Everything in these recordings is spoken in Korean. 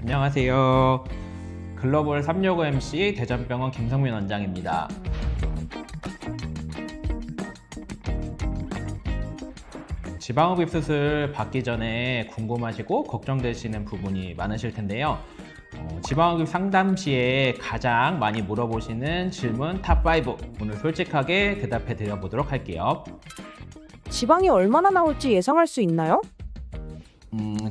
안녕하세요. 글로벌 365 MC 대전병원 김성민 원장입니다. 지방흡입 수술 받기 전에 궁금하시고 걱정되시는 부분이 많으실 텐데요. 지방흡입 상담 시에 가장 많이 물어보시는 질문 탑5 오늘 솔직하게 대답해 드려보도록 할게요. 지방이 얼마나 나올지 예상할 수 있나요?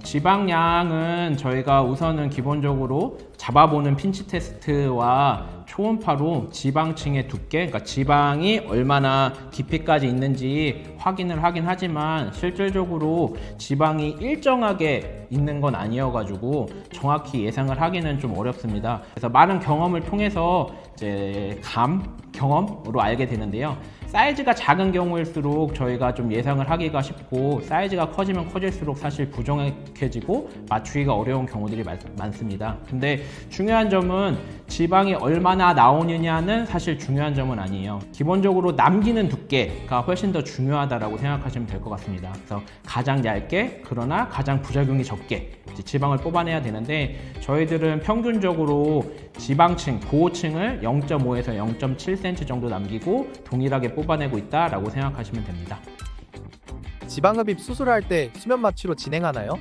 지방량은 저희가 우선은 기본적으로 잡아보는 핀치 테스트와 초음파로 지방층의 두께, 그러니까 지방이 얼마나 깊이까지 있는지 확인을 하긴 하지만 실질적으로 지방이 일정하게 있는 건 아니어가지고 정확히 예상을 하기는 좀 어렵습니다. 그래서 많은 경험을 통해서 이제 경험으로 알게 되는데요. 사이즈가 작은 경우일수록 저희가 좀 예상을 하기가 쉽고 사이즈가 커지면 커질수록 사실 부정확해지고 맞추기가 어려운 경우들이 많습니다. 근데 중요한 점은 지방이 얼마나 나오느냐는 사실 중요한 점은 아니에요. 기본적으로 남기는 두께가 훨씬 더 중요하다고 생각하시면 될 것 같습니다. 그래서 가장 얇게 그러나 가장 부작용이 적게 지방을 뽑아내야 되는데 저희들은 평균적으로 지방층, 고층을 0.5에서 0.7cm 정도 남기고 동일하게 뽑아내고 있다라고 생각하시면 됩니다. 지방흡입 수술할 때 수면 마취로 진행하나요?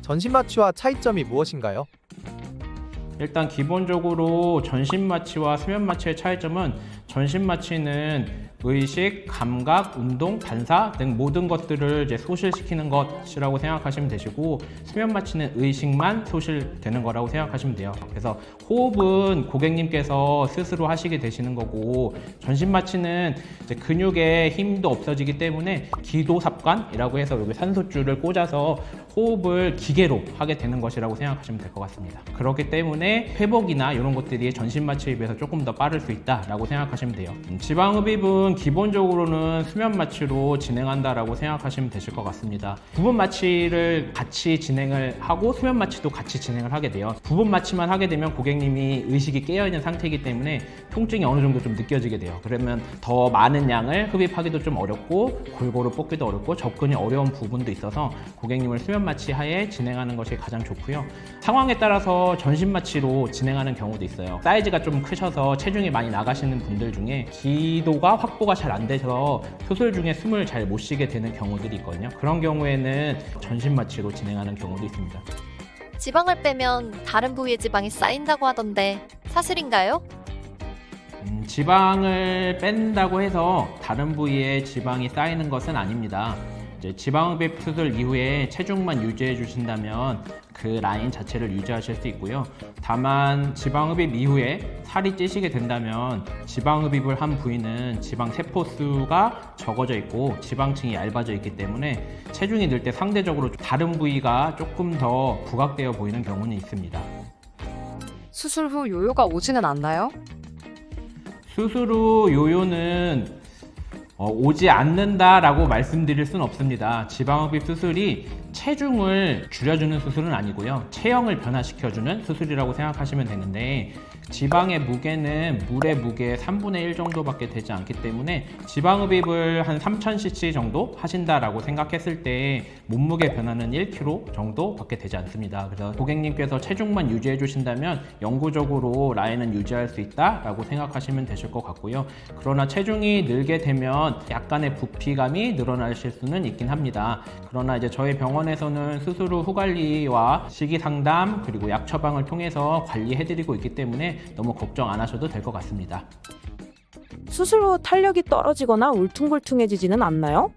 전신 마취와 차이점이 무엇인가요? 일단 기본적으로 전신 마취와 수면 마취의 차이점은 전신 마취는 의식, 감각, 운동, 반사 등 모든 것들을 이제 소실시키는 것이라고 생각하시면 되시고 수면 마취는 의식만 소실되는 거라고 생각하시면 돼요. 그래서 호흡은 고객님께서 스스로 하시게 되시는 거고 전신 마취는 이제 근육에 힘도 없어지기 때문에 기도삽관이라고 해서 여기 산소줄을 꽂아서 호흡을 기계로 하게 되는 것이라고 생각하시면 될 것 같습니다. 그렇기 때문에 회복이나 이런 것들이 전신 마취에 비해서 조금 더 빠를 수 있다라고 생각하시면 돼요. 지방흡입은 기본적으로는 수면 마취로 진행한다라고 생각하시면 되실 것 같습니다. 부분 마취를 같이 진행을 하고 수면 마취도 같이 진행을 하게 돼요. 부분 마취만 하게 되면 고객님이 의식이 깨어있는 상태이기 때문에 통증이 어느 정도 좀 느껴지게 돼요. 그러면 더 많은 양을 흡입하기도 좀 어렵고 골고루 뽑기도 어렵고 접근이 어려운 부분도 있어서 고객님을 수면 마취 하에 진행하는 것이 가장 좋고요. 상황에 따라서 전신 마취로 진행하는 경우도 있어요. 사이즈가 좀 크셔서 체중이 많이 나가시는 분들 중에 기도가 확보가 잘 안 돼서 수술 중에 숨을 잘 못 쉬게 되는 경우들이 있거든요. 그런 경우에는 전신 마취로 진행하는 경우도 있습니다. 지방을 빼면 다른 부위의 지방이 쌓인다고 하던데 사실인가요? 지방을 뺀다고 해서 다른 부위에 지방이 쌓이는 것은 아닙니다. 이제 지방흡입 수술 이후에 체중만 유지해 주신다면 그 라인 자체를 유지하실 수 있고요. 다만 지방흡입 이후에 살이 찌시게 된다면 지방흡입을 한 부위는 지방 세포 수가 적어져 있고 지방층이 얇아져 있기 때문에 체중이 늘 때 상대적으로 다른 부위가 조금 더 부각되어 보이는 경우는 있습니다. 수술 후 요요가 오지는 않나요? 수술 후 요요는 오지 않는다라고 말씀드릴 수는 없습니다. 지방흡입 수술이 체중을 줄여주는 수술은 아니고요. 체형을 변화시켜주는 수술이라고 생각하시면 되는데 지방의 무게는 물의 무게의 3분의 1 정도밖에 되지 않기 때문에 지방흡입을 한 3000cc 정도 하신다라고 생각했을 때 몸무게 변화는 1kg 정도밖에 되지 않습니다. 그래서 고객님께서 체중만 유지해 주신다면 영구적으로 라인은 유지할 수 있다라고 생각하시면 되실 것 같고요. 그러나 체중이 늘게 되면 약간의 부피감이 늘어나실 수는 있긴 합니다. 그러나 이제 저희 병원에서는 수술 후 관리와 식이 상담 그리고 약 처방을 통해서 관리해드리고 있기 때문에 너무 걱정 안 하셔도 될 것 같습니다. 수술 후 탄력이 떨어지거나 울퉁불퉁해지지는 않나요?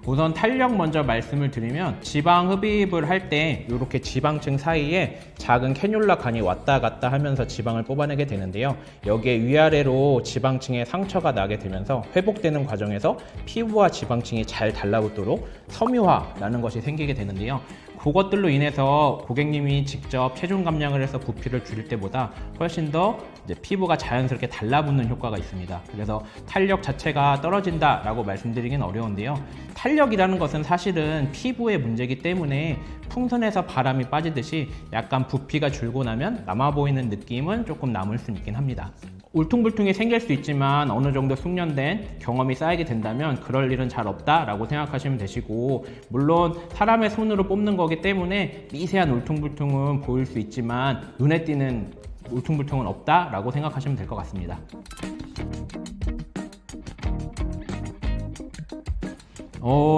우선 탄력 먼저 말씀을 드리면 지방 흡입을 할 때 이렇게 지방층 사이에 작은 캐뉼라 관이 왔다 갔다 하면서 지방을 뽑아내게 되는데요. 여기에 위아래로 지방층에 상처가 나게 되면서 회복되는 과정에서 피부와 지방층이 잘 달라붙도록 섬유화라는 것이 생기게 되는데요. 그것들로 인해서 고객님이 직접 체중 감량을 해서 부피를 줄일 때보다 훨씬 더 이제 피부가 자연스럽게 달라붙는 효과가 있습니다. 그래서 탄력 자체가 떨어진다라고 말씀드리긴 어려운데요. 탄력이라는 것은 사실은 피부의 문제이기 때문에 풍선에서 바람이 빠지듯이 약간 부피가 줄고 나면 남아 보이는 느낌은 조금 남을 수 있긴 합니다. 울퉁불퉁이 생길 수 있지만 어느 정도 숙련된 경험이 쌓이게 된다면 그럴 일은 잘 없다라고 생각하시면 되시고, 물론 사람의 손으로 뽑는 거기 때문에 미세한 울퉁불퉁은 보일 수 있지만 눈에 띄는 울퉁불퉁은 없다라고 생각하시면 될 것 같습니다.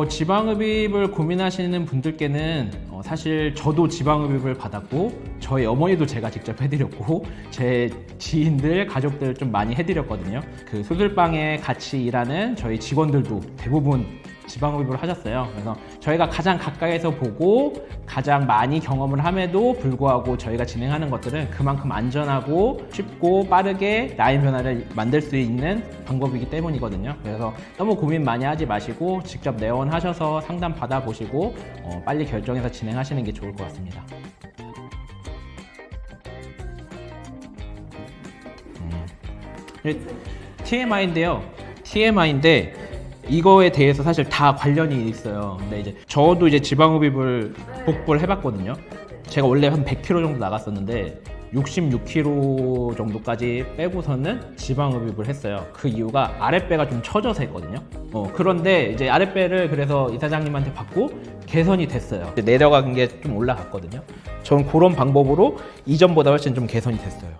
지방흡입을 고민하시는 분들께는 사실 저도 지방흡입을 받았고 저희 어머니도 제가 직접 해드렸고 제 지인들, 가족들 좀 많이 해드렸거든요. 그 수술방에 같이 일하는 저희 직원들도 대부분 지방흡입을 하셨어요. 그래서 저희가 가장 가까이서 보고 가장 많이 경험을 함에도 불구하고 저희가 진행하는 것들은 그만큼 안전하고 쉽고 빠르게 라인 변화를 만들 수 있는 방법이기 때문이거든요. 그래서 너무 고민 많이 하지 마시고 직접 내원하셔서 상담 받아보시고 빨리 결정해서 진행하시는 게 좋을 것 같습니다. TMI인데요. TMI인데 이거에 대해서 사실 다 관련이 있어요. 근데 이제 저도 이제 지방흡입을 복부를 해봤거든요. 제가 원래 한 100kg 정도 나갔었는데 66kg 정도까지 빼고서는 지방흡입을 했어요. 그 이유가 아랫배가 좀 처져서 했거든요. 그런데 이제 아랫배를 그래서 이사장님한테 받고 개선이 됐어요. 내려간 게 좀 올라갔거든요. 저는 그런 방법으로 이전보다 훨씬 좀 개선이 됐어요.